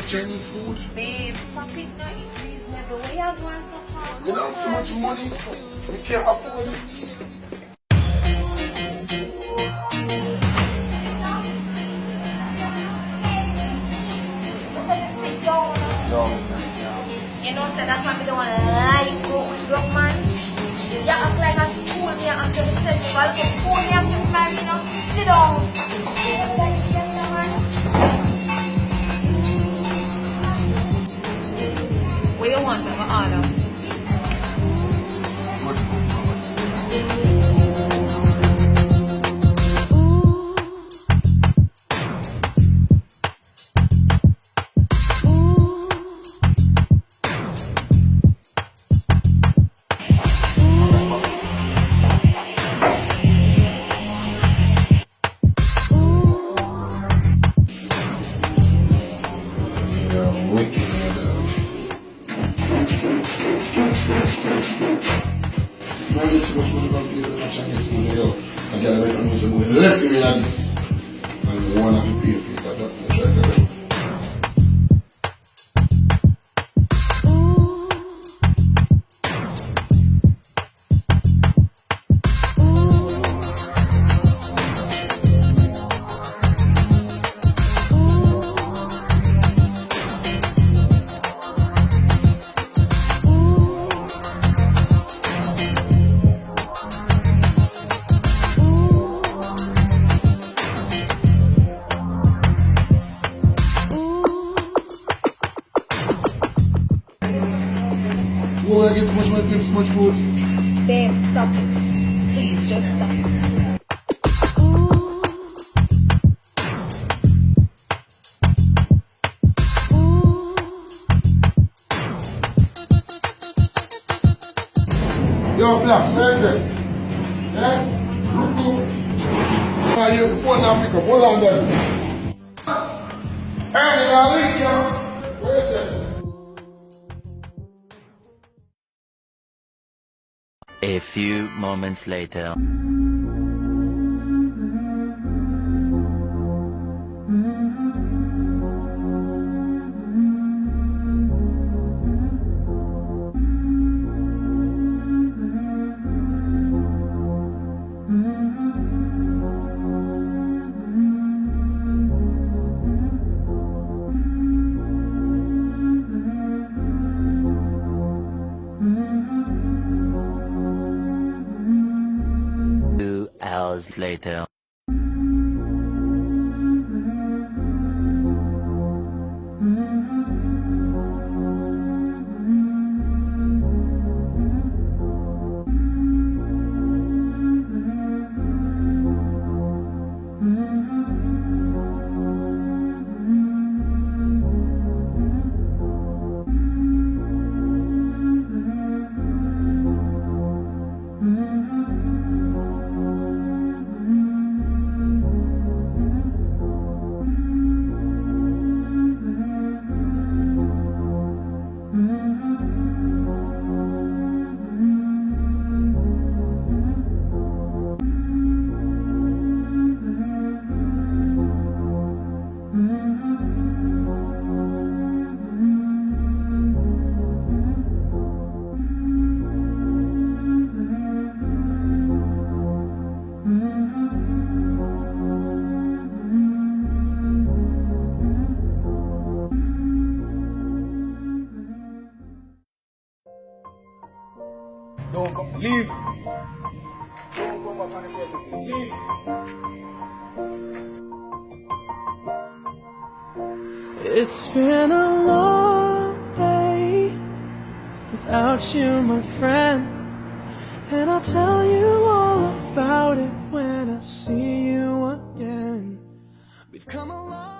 Chinese food. Babe, stop it now. It's reasonable. Where you going so far? You don't have so much money. You can't afford it. You know, so that's why I don't want to like go with drug man. You act like a school, me act like a festival. You school, me act like marry, you know. Sit down. What you want from my order? I get so much money from people in Chinese food, yo. I gotta make a new some money left me like this. And the one I can pay for it, but that's not try to oh, I get so much money, pay for so much food. Babe, stop. Please, just stop. Yo, Black, where's it? Eh? Look, ah, your phone now pick up. Hold on there. Hey, I'll leave you. Where's it? A few moments later. Hours later. Don't come, leave. Don't come back on the purpose. Leave. It's been a long day without you, my friend, and I'll tell you all about it when I see you again. We've come a long